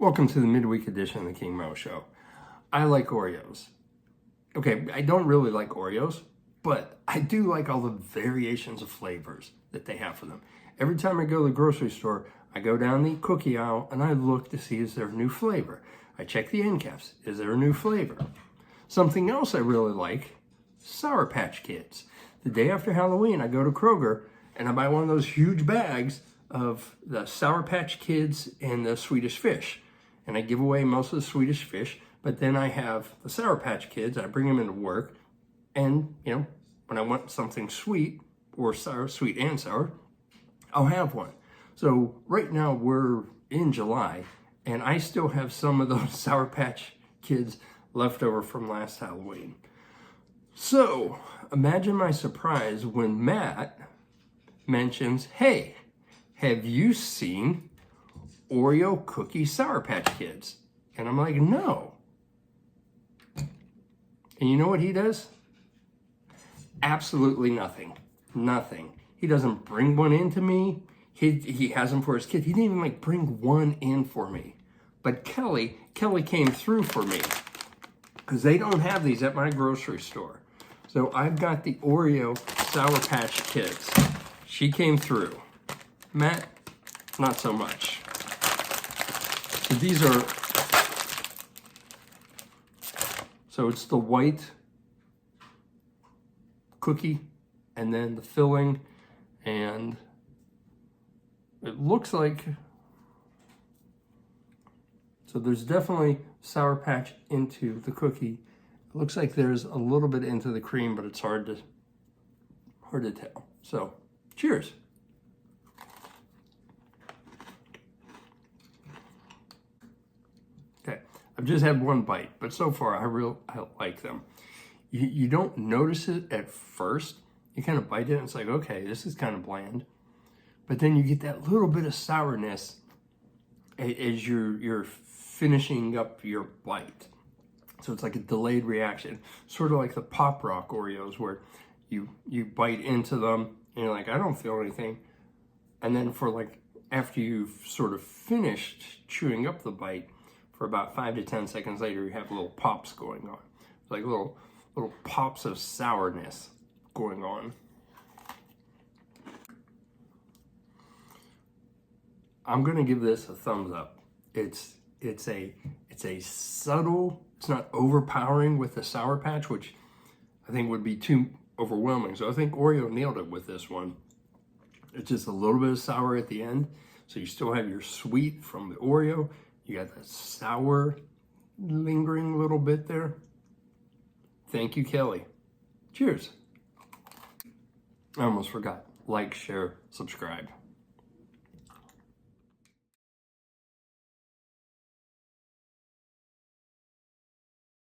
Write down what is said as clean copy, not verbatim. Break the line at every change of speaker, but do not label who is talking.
Welcome to the midweek edition of the King Mo Show. I like Oreos. Okay, I don't really like Oreos, but I do like all the variations of flavors that they have for them. Every time I go to the grocery store, I go down the cookie aisle and I look to see is there a new flavor. I check the end caps. Is there a new flavor? Something else I really like, Sour Patch Kids. The day after Halloween, I go to Kroger and I buy one of those huge bags of the Sour Patch Kids and the Swedish Fish. And I give away most of the Swedish Fish, but then I have the Sour Patch Kids. I bring them into work, and when I want something sweet or sour, sweet and sour, I'll have one. So right now we're in July, and I still have some of those Sour Patch Kids left over from last Halloween. So imagine my surprise when Matt mentions, "Hey, have you seen Oreo cookie Sour Patch Kids?" And I'm like, "No." And you know what he does? Absolutely nothing. Nothing. He doesn't bring one in to me. He has them for his kids. He didn't even bring one in for me. But Kelly came through for me because they don't have these at my grocery store. So I've got the Oreo Sour Patch Kids. She came through. Matt, not so much. So these are, so it's the white cookie and then the filling, and it looks like, so there's definitely Sour Patch into the cookie. It looks like there's a little bit into the cream, but it's hard to tell. So cheers. Okay, I've just had one bite, but so far I like them. You don't notice it at first. You kind of bite it and it's like, okay, this is kind of bland. But then you get that little bit of sourness as you're finishing up your bite. So it's like a delayed reaction, sort of like the Pop Rock Oreos where you bite into them and you're like, I don't feel anything. And then after you've sort of finished chewing up the bite, for about 5 to 10 seconds later, you have little pops going on. Like little pops of sourness going on. I'm gonna give this a thumbs up. It's a subtle, it's not overpowering with the Sour Patch, which I think would be too overwhelming. So I think Oreo nailed it with this one. It's just a little bit of sour at the end. So you still have your sweet from the Oreo. You got that sour lingering little bit there. Thank you, Kelly. Cheers. I almost forgot. Like, share, subscribe.